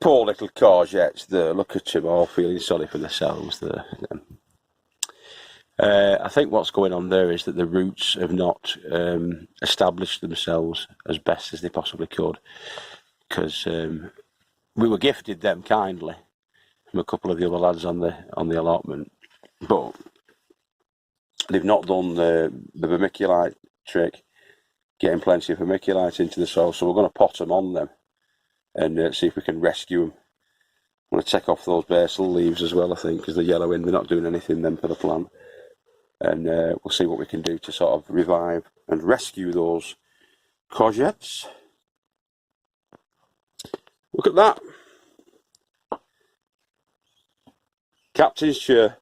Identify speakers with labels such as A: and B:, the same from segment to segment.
A: Poor little courgettes there, look at them all feeling sorry for themselves there. I think what's going on there is that the roots have not established themselves as best as they possibly could, because we were gifted them kindly from a couple of the other lads on the allotment, but they've not done the vermiculite trick, getting plenty of vermiculite into the soil, so we're going to pot them on them and see if we can rescue them. I'm going to take off those basil leaves as well, I think, because they're yellowing, they're not doing anything then for the plant. And we'll see what we can do to sort of revive and rescue those courgettes. Look at that. Captain's chair.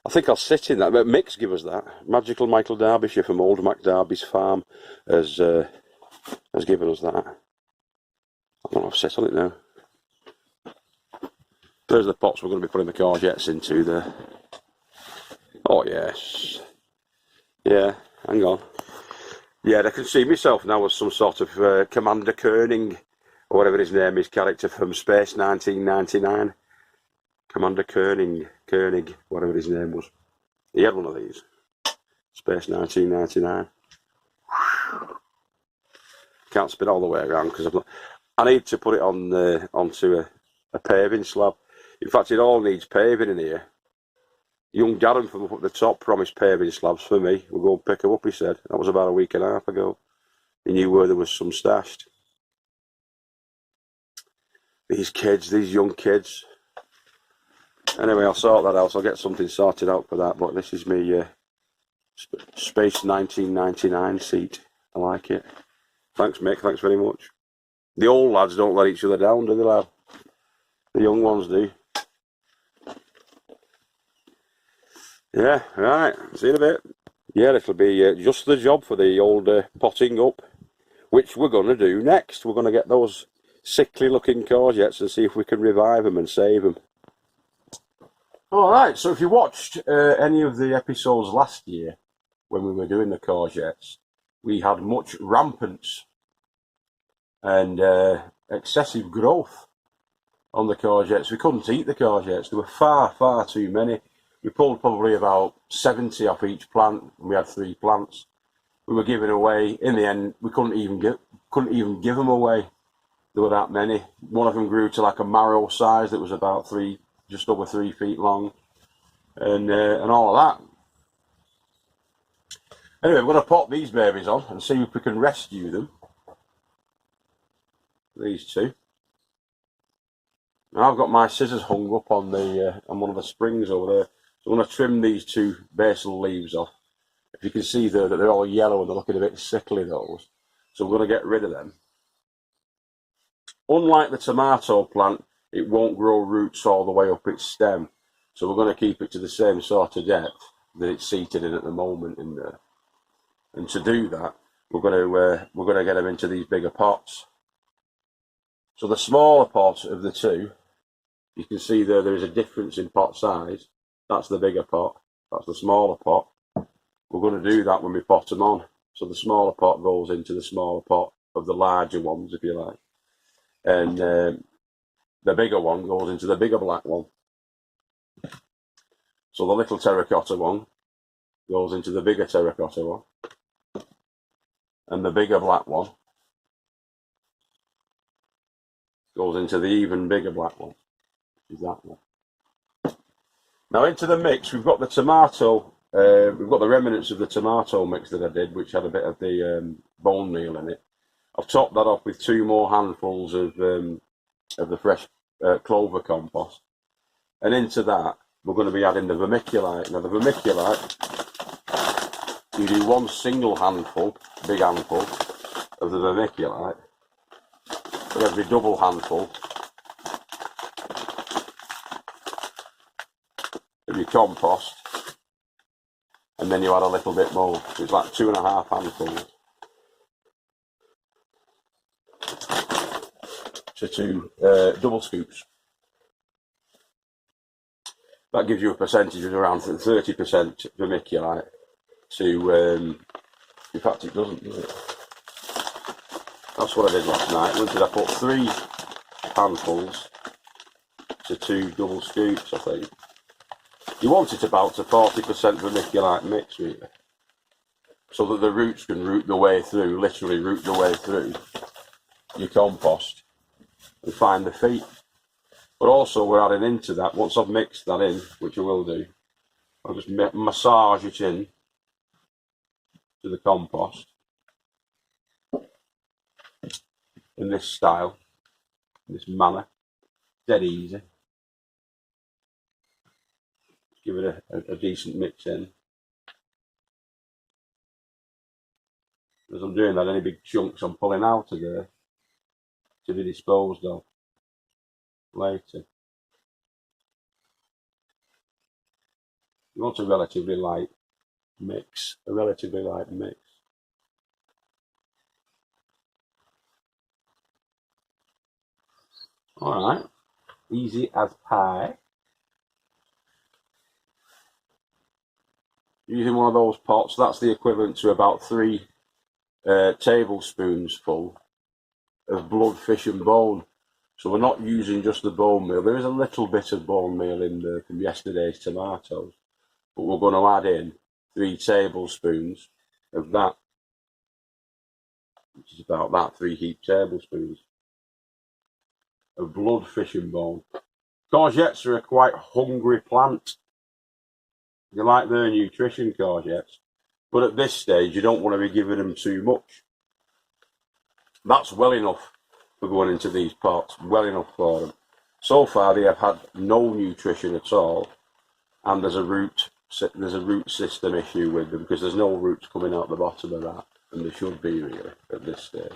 A: I think I'll sit in that. But Mick's give us that. Magical Michael Derbyshire from old McDarbys farm has given us that. I don't know if I'll sit on it now. There's the pots we're going to be putting the courgettes into there. Oh yes. Yeah, hang on. Yeah, I can see myself now as some sort of Commander Koenig, or whatever his name is, character from Space 1999. Commander Koenig, whatever his name was. He had one of these. Space 1999. Can't spin all the way around because I need to put it on onto a paving slab. In fact, it all needs paving in here. Young Darren from up at the top promised paving slabs for me. We'll go and pick them up, he said. That was about a week and a half ago. He knew where there was some stashed. These kids, these young kids. Anyway, I'll sort that out. I'll get something sorted out for that. But this is me Space 1999 seat. I like it. Thanks, Mick. Thanks very much. The old lads don't let each other down, do they, lad? The young ones do. Yeah, right. See you in a bit. Yeah, it'll be just the job for the old potting up, which we're going to do next. We're going to get those sickly looking courgettes and see if we can revive them and save them. Alright, so if you watched any of the episodes last year when we were doing the courgettes, we had much rampant and excessive growth on the courgettes. We couldn't eat the courgettes. There were far, far too many. We pulled probably about 70 off each plant, and we had 3 plants. We were giving away. In the end, we couldn't even give them away. There were that many. One of them grew to like a marrow size that was about just over 3 feet long, and all of that. Anyway, we're going to pop these babies on and see if we can rescue them. These two. Now I've got my scissors hung up on on one of the springs over there. So I'm going to trim these 2 basil leaves off. If you can see there that they're all yellow and they're looking a bit sickly, those. So we're going to get rid of them. Unlike the tomato plant, it won't grow roots all the way up its stem. So we're going to keep it to the same sort of depth that it's seated in at the moment in there. And to do that, we're going to get them into these bigger pots. So the smaller pot of the 2, you can see there is a difference in pot size. That's the bigger pot. That's the smaller pot. We're going to do that when we pot them on. So the smaller pot goes into the smaller pot of the larger ones, if you like. And the bigger one goes into the bigger black one. So the little terracotta one goes into the bigger terracotta one. And the bigger black one goes into the even bigger black one, which is that one. Now into the mix, we've got the tomato, we've got the remnants of the tomato mix that I did, which had a bit of the bone meal in it. I've topped that off with 2 more handfuls of the fresh clover compost. And into that, we're going to be adding the vermiculite. Now the vermiculite, you do 1 single handful, big handful, of the vermiculite for every double handful of your compost, and then you add a little bit more. So it's like 2.5 handfuls to 2 double scoops. That gives you a percentage of around 30% vermiculite to, in fact it doesn't, does it? That's what I did last night. When did I put 3 handfuls to 2 double scoops, I think. You want it about to 40% of a Mick-like mix, really, so that the roots can root their way through, literally root their way through your compost and find the feet. But also we're adding into that, once I've mixed that in, which I will do, I'll just massage it in to the compost in this style, in this manner, dead easy. Give it a decent mix in. As I'm doing that, any big chunks I'm pulling out of there to be disposed of later. You want a relatively light mix, Alright, easy as pie. Using one of those pots, that's the equivalent to about 3 tablespoons full of blood, fish and bone. So we're not using just the bone meal. There is a little bit of bone meal in there from yesterday's tomatoes, but we're going to add in 3 tablespoons of that, which is about that, 3 heaped tablespoons of blood, fish and bone. Courgettes are a quite hungry plant. You like their nutrition, courgettes, but at this stage you don't want to be giving them too much. That's well enough for going into these pots, well enough for them. So far they have had no nutrition at all, and there's a root system issue with them because there's no roots coming out the bottom of that, and there should be really at this stage.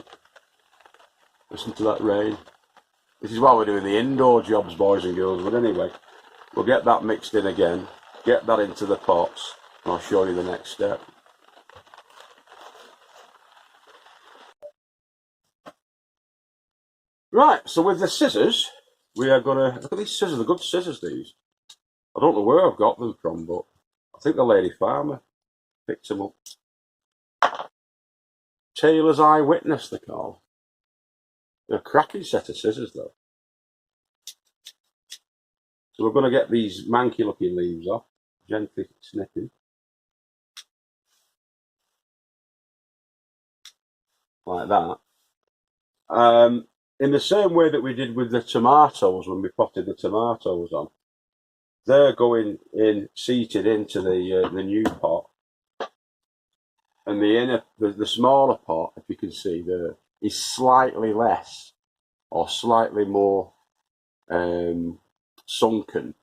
A: Listen to that rain. This is why we're doing the indoor jobs, boys and girls. But anyway, we'll get that mixed in again, get that into the pots, and I'll show you the next step. Right, so with the scissors, we are going to, look at these scissors, they're good scissors, these. I don't know where I've got them from, but I think the lady farmer picked them up. Taylor's Eyewitness, they're called. They're a cracking set of scissors, though. So we're going to get these manky looking leaves off, gently snipping. Like that. In the same way that we did with the tomatoes when we potted the tomatoes on, they're going in, seated into the new pot. And the smaller pot, if you can see there, is slightly less or slightly more sunken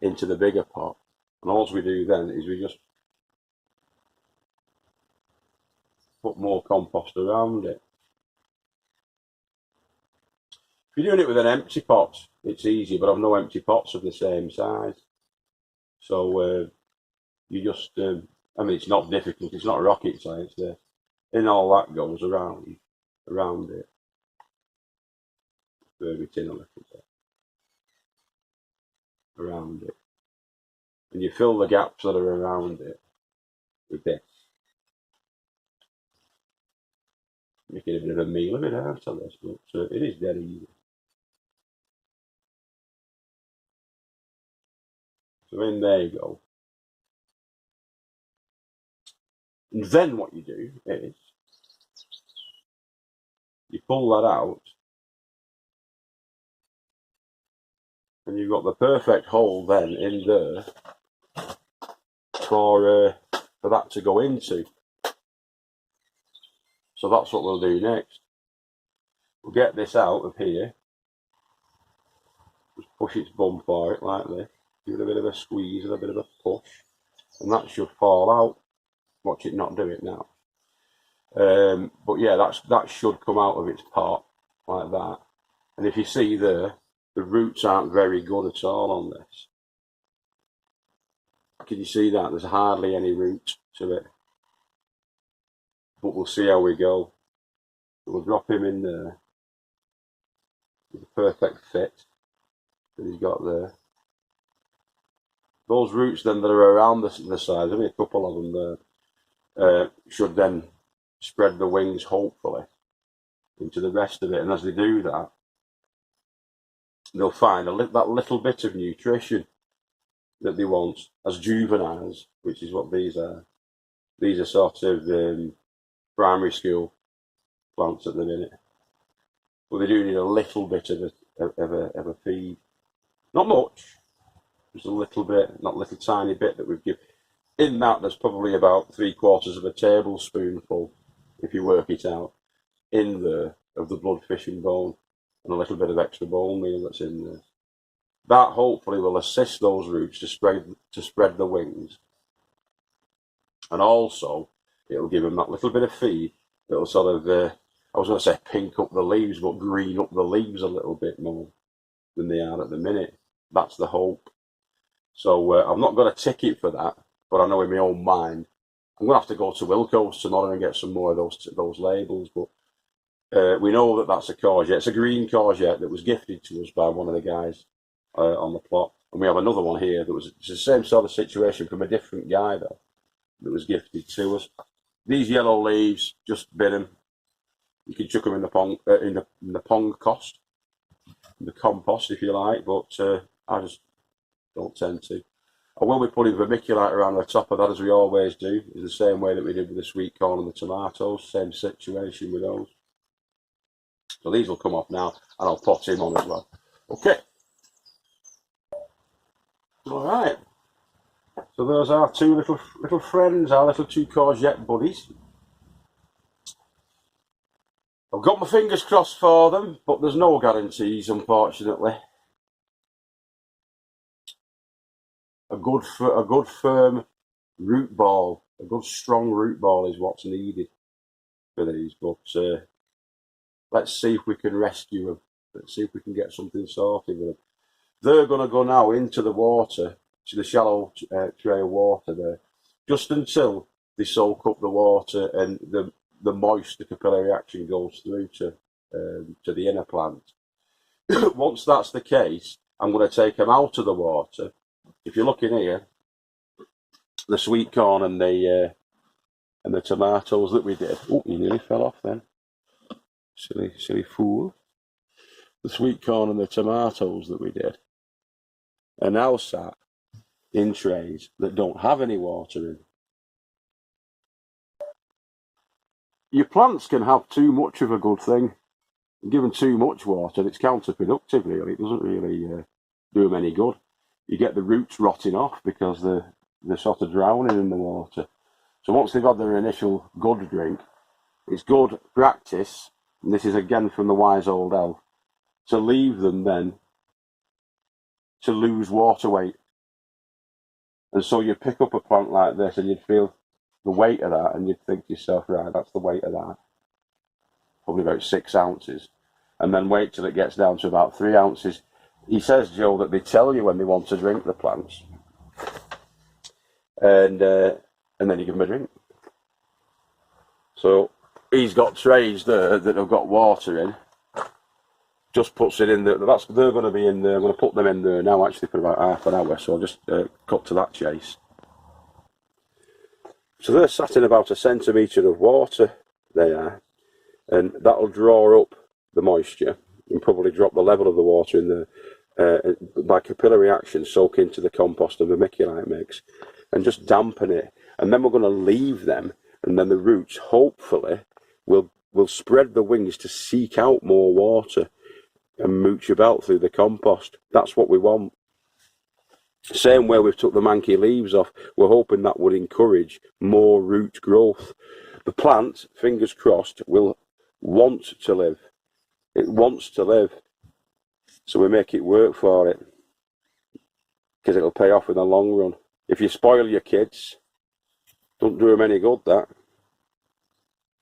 A: into the bigger pot. And all we do then is we just put more compost around it. If you're doing it with an empty pot, it's easy, but I've no empty pots of the same size. So you just, I mean, it's not difficult, it's not rocket science there. And all that goes around it. Burn it in a little bit. Around it. And you fill the gaps that are around it with this. Making a bit of a meal of it out of this, but it is dead easy. So in there you go. And then what you do is you pull that out, and you've got the perfect hole then in there for that to go into. So that's what we'll do next. We'll get this out of here, just push its bum for it like this, give it a bit of a squeeze and a bit of a push, and that should fall out. Watch it not do it now. But yeah, that should come out of its pot like that. And if you see there, the roots aren't very good at all on this. Can you see that? There's hardly any root to it. But we'll see how we go. We'll drop him in there with a perfect fit that he's got there. Those roots then that are around the sides, only a couple of them there, should then spread the wings hopefully into the rest of it. And as they do that, they'll find that little bit of nutrition that they want as juveniles, which is what these are. These are sort of primary school plants at the minute, but they do need a little bit of a feed. Not much, just a little bit, not a little tiny bit that we've given. In that, there's probably about 3/4 of a tablespoonful, if you work it out, in there of the blood fishing bone, and a little bit of extra bone meal that's in there. That hopefully will assist those roots to spread the wings, and also it'll give them that little bit of feed that'll sort of, I was going to say pink up the leaves, but green up the leaves a little bit more than they are at the minute. That's the hope. So I've not got a ticket for that, but I know in my own mind I'm going to have to go to Wilco's tomorrow and get some more of those labels. But we know that that's a courgette. It's a green courgette that was gifted to us by one of the guys on the plot. And we have another one here that was the same sort of situation from a different guy, though, that was gifted to us. These yellow leaves, just bin them. You can chuck them in the pong, in the compost, if you like. But I just don't tend to. I will be putting vermiculite around the top of that, as we always do. It's the same way that we did with the sweet corn and the tomatoes. Same situation with those. So these will come off now, and I'll pot him on as well. Okay. All right. So those are two little friends, our little two courgette buddies. I've got my fingers crossed for them, but there's no guarantees, unfortunately. A good firm root ball, a good strong root ball is what's needed for these. But let's see if we can rescue them. Let's see if we can get something sorted with them. They're going to go now into the water, to the shallow tray of water there, just until they soak up the water and the moist, the capillary action goes through to the inner plant. Once that's the case, I'm going to take them out of the water. If you're looking here, the sweet corn and the tomatoes that we did. Oh, you nearly fell off then. Silly fool. The sweet corn and the tomatoes that we did are now sat in trays that don't have any water in. Your plants can have too much of a good thing. Given too much water, it's counterproductive, really. It doesn't really do them any good. You get the roots rotting off because they're sort of drowning in the water. So once they've had their initial good drink, it's good practice, and this is again from the wise old elf, to leave them then to lose water weight. And so you pick up a plant like this and you'd feel the weight of that, and you'd think to yourself, right, that's the weight of that. Probably about 6 ounces. And then wait till it gets down to about 3 ounces. He says, Joe, that they tell you when they want to drink, the plants. And then you give them a drink. So he's got trays there that have got water in. Just puts it in there. They're going to be in there. I'm going to put them in there now, actually, for about half an hour. So I'll just cut to that chase. So they're sat in about 1 centimetre of water, they are. And that'll draw up the moisture and probably drop the level of the water in there. By capillary action, soak into the compost and vermiculite mix and just dampen it. And then we're going to leave them, and then the roots hopefully will spread the wings to seek out more water and mooch about through the compost. That's what we want. Same way we've took the manky leaves off, we're hoping that would encourage more root growth. The plant, fingers crossed, will want to live. It wants to live. So we make it work for it, because it'll pay off in the long run. If you spoil your kids, don't do them any good, that.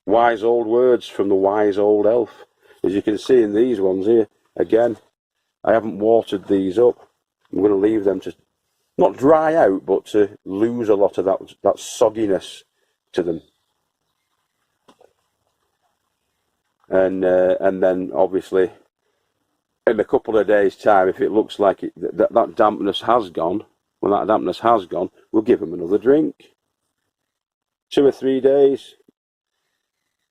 A: Wise old words from the wise old elf. As you can see in these ones here, again, I haven't watered these up. I'm going to leave them to not dry out, but to lose a lot of that sogginess to them. And then obviously, in a couple of days' time, if it looks like that dampness has gone, when that dampness has gone, we'll give them another drink. 2 or 3 days.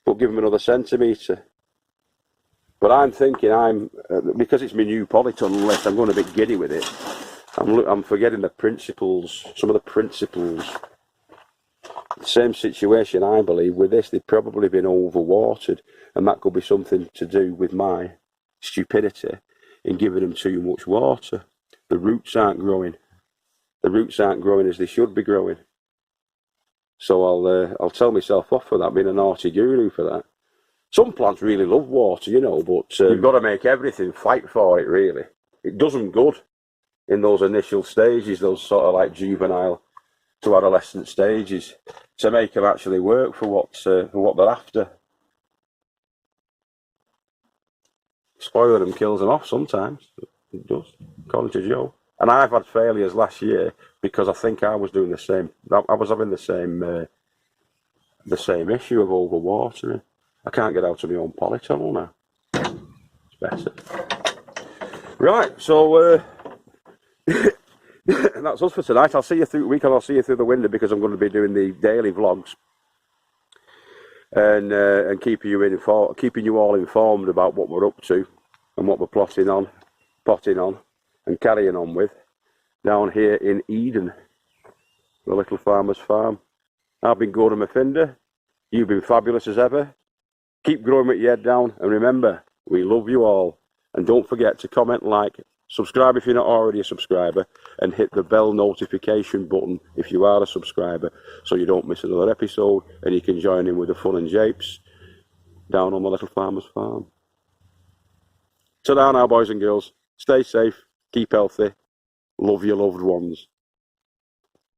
A: We'll give them another centimetre. But I'm thinking because it's my new polytunnel list, I'm going a bit giddy with it. I'm forgetting the principles, some of the principles. Same situation, I believe, with this. They've probably been overwatered, and that could be something to do with my stupidity in giving them too much water. The roots aren't growing. The roots aren't growing as they should be growing. So I'll tell myself off for that, being a naughty guru for that. Some plants really love water, you know, but you've got to make everything fight for it, really. It does them good in those initial stages, those sort of like juvenile to adolescent stages, to make them actually work for what they're after. Spoiling them kills them off sometimes. It does, according to Joe. And I've had failures last year because I think I was doing the same. I was having the same issue of overwatering. I can't get out of my own polytunnel now. It's better. Right, so that's us for tonight. I'll see you through the week, and I'll see you through the window, because I'm going to be doing the daily vlogs and keeping you all informed about what we're up to and what we're potting on, and carrying on with down here in Eden, the Little Farmer's Farm. I've been good, Murphinda. You've been fabulous as ever. Keep growing with your head down, and remember, we love you all. And don't forget to comment, like, subscribe if you're not already a subscriber, and hit the bell notification button if you are a subscriber, so you don't miss another episode, and you can join in with the fun and japes down on the Little Farmer's Farm. Ta-da now, boys and girls. Stay safe, keep healthy, love your loved ones.